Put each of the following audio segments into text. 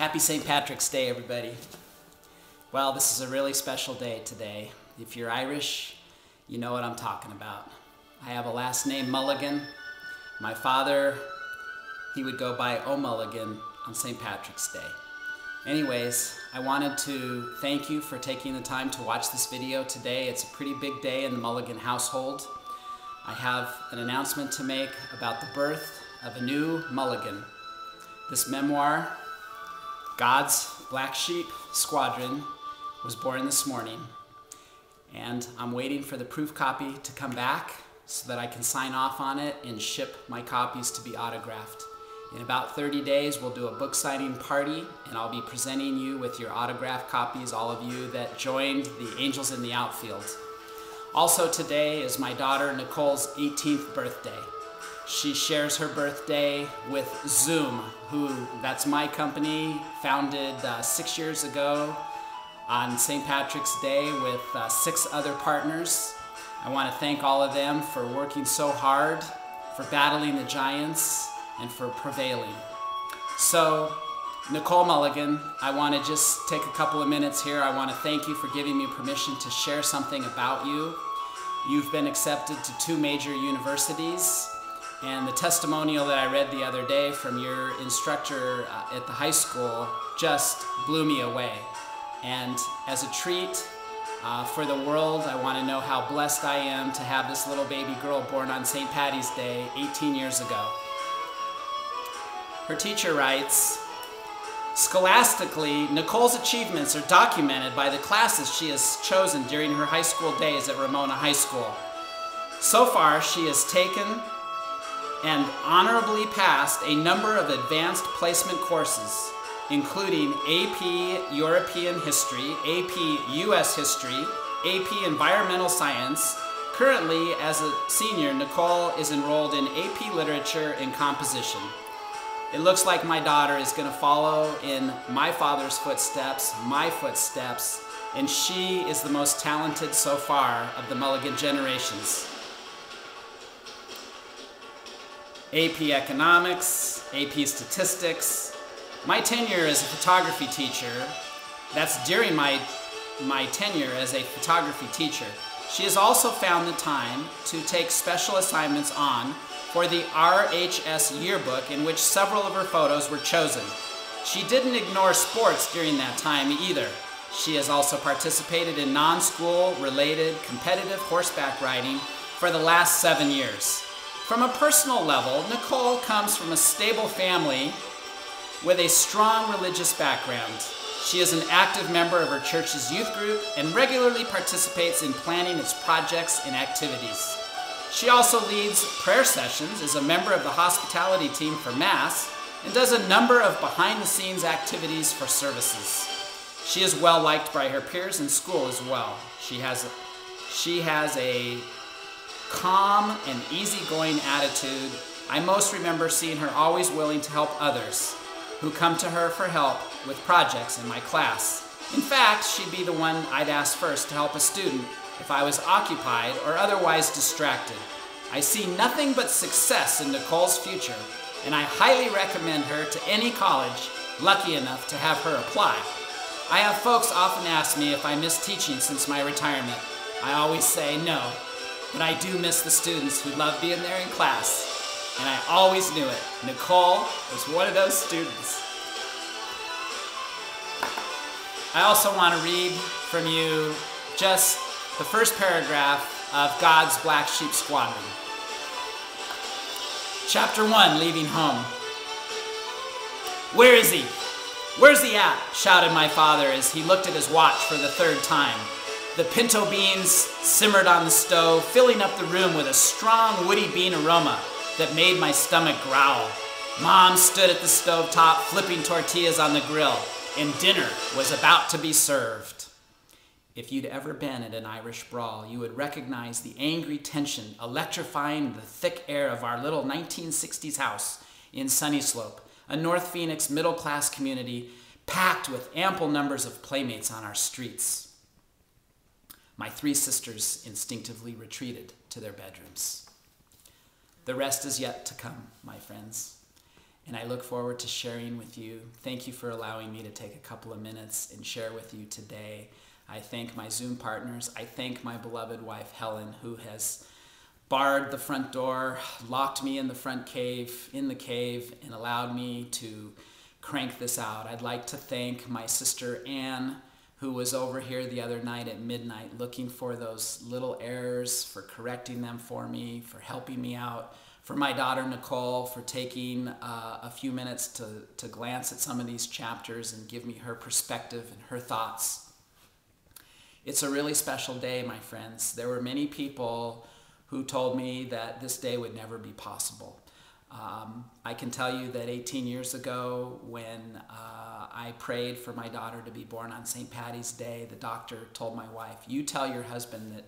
Happy St. Patrick's Day, everybody. Well, this is a really special day today. If you're Irish, you know what I'm talking about. I have a last name, Mulligan. My father, he would go by O'Mulligan on St. Patrick's Day. Anyways, I wanted to thank you for taking the time to watch this video today. It's a pretty big day in the Mulligan household. I have an announcement to make about the birth of a new Mulligan. This memoir, God's Black Sheep Squadron, was born this morning, and I'm waiting for the proof copy to come back so that I can sign off on it and ship my copies to be autographed. In about 30 days, we'll do a book signing party, and I'll be presenting you with your autographed copies, all of you that joined the Angels in the Outfield. Also today is my daughter Nicole's 18th birthday. She shares her birthday with Zoom, that's my company, founded 6 years ago on St. Patrick's Day with 6 other partners. I want to thank all of them for working so hard, for battling the giants, and for prevailing. So, Nicole Mulligan, I want to just take a couple of minutes here. I want to thank you for giving me permission to share something about you. You've been accepted to 2 major universities. And the testimonial that I read the other day from your instructor at the high school just blew me away. And as a treat for the world, I want to know how blessed I am to have this little baby girl born on St. Patty's Day 18 years ago. Her teacher writes, "Scholastically, Nicole's achievements are documented by the classes she has chosen during her high school days at Ramona High School. So far, she has taken and honorably passed a number of advanced placement courses, including AP European History, AP US History, AP Environmental Science. Currently, as a senior, Nicole is enrolled in AP Literature and Composition. It looks like my daughter is going to follow in my father's footsteps, my footsteps, and she is the most talented so far of the Mulligan generations. AP Economics, AP Statistics. My tenure as a photography teacher, that's during my tenure as a photography teacher, she has also found the time to take special assignments on for the RHS yearbook, in which several of her photos were chosen. She didn't ignore sports during that time either. She has also participated in non-school related competitive horseback riding for the last 7 years. From a personal level, Nicole comes from a stable family with a strong religious background. She is an active member of her church's youth group and regularly participates in planning its projects and activities. She also leads prayer sessions, is a member of the hospitality team for Mass, and does a number of behind-the-scenes activities for services. She is well liked by her peers in school as well. She has a calm and easygoing attitude. I most remember seeing her always willing to help others who come to her for help with projects in my class. In fact, she'd be the one I'd ask first to help a student if I was occupied or otherwise distracted. I see nothing but success in Nicole's future, and I highly recommend her to any college lucky enough to have her apply. I have folks often ask me if I miss teaching since my retirement. I always say no, but I do miss the students who love being there in class, and I always knew it. Nicole was one of those students." I also want to read from you just the first paragraph of God's Black Sheep Squadron. Chapter 1, Leaving Home. "Where is he? Where's he at?" shouted my father as he looked at his watch for the 3rd time. The pinto beans simmered on the stove, filling up the room with a strong woody bean aroma that made my stomach growl. Mom stood at the stovetop flipping tortillas on the grill, and dinner was about to be served. If you'd ever been at an Irish brawl, you would recognize the angry tension electrifying the thick air of our little 1960s house in Sunnyslope, a North Phoenix middle-class community packed with ample numbers of playmates on our streets. My 3 sisters instinctively retreated to their bedrooms. The rest is yet to come, my friends. and I look forward to sharing with you. Thank you for allowing me to take a couple of minutes and share with you today. I thank my Zoom partners. I thank my beloved wife, Helen, who has barred the front door, locked me in the cave, and allowed me to crank this out. I'd like to thank my sister, Anne, who was over here the other night at midnight looking for those little errors, for correcting them for me, for helping me out, for my daughter, Nicole, for taking a few minutes to glance at some of these chapters and give me her perspective and her thoughts. It's a really special day, my friends. There were many people who told me that this day would never be possible. I can tell you that 18 years ago, when I prayed for my daughter to be born on St. Patty's Day, the doctor told my wife, "You tell your husband that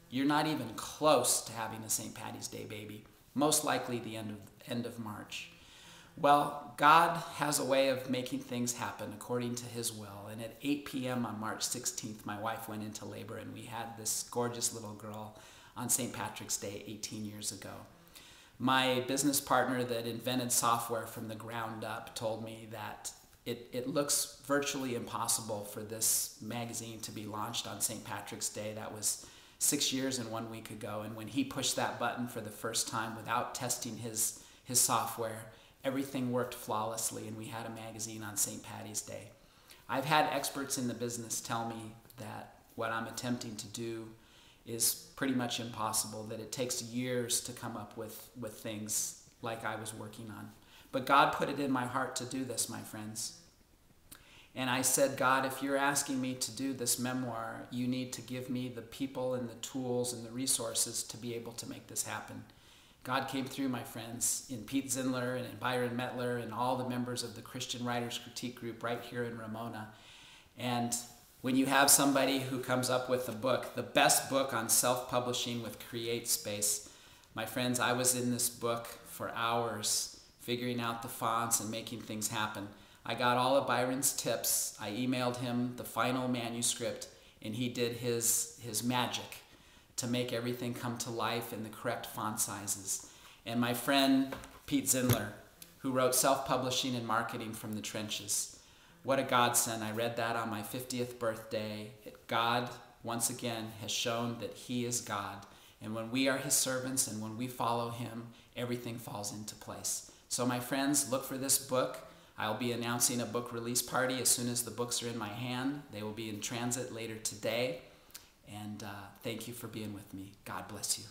you're not even close to having a St. Patty's Day baby, most likely the end of March." Well, God has a way of making things happen according to his will. And at 8 p.m. on March 16th, my wife went into labor, and we had this gorgeous little girl on St. Patrick's Day 18 years ago. My business partner that invented software from the ground up told me that it looks virtually impossible for this magazine to be launched on St. Patrick's Day. That was 6 years and 1 week ago. And when he pushed that button for the first time without testing his software, everything worked flawlessly, and we had a magazine on St. Patty's Day. I've had experts in the business tell me that what I'm attempting to do is pretty much impossible, that it takes years to come up with things like I was working on. But God put it in my heart to do this, my friends. And I said, "God, if you're asking me to do this memoir, you need to give me the people and the tools and the resources to be able to make this happen." God came through, my friends, in Pete Zindler and in Byron Mettler and all the members of the Christian Writers Critique Group right here in Ramona. And when you have somebody who comes up with a book, the best book on self-publishing with Create Space, my friends, I was in this book for hours figuring out the fonts and making things happen. I got all of Byron's tips. I emailed him the final manuscript, and he did his magic to make everything come to life in the correct font sizes. And my friend Pete Zindler, who wrote Self-Publishing and Marketing from the Trenches, what a godsend. I read that on my 50th birthday. God, once again, has shown that he is God. And when we are his servants and when we follow him, everything falls into place. So my friends, look for this book. I'll be announcing a book release party as soon as the books are in my hand. They will be in transit later today. And thank you for being with me. God bless you.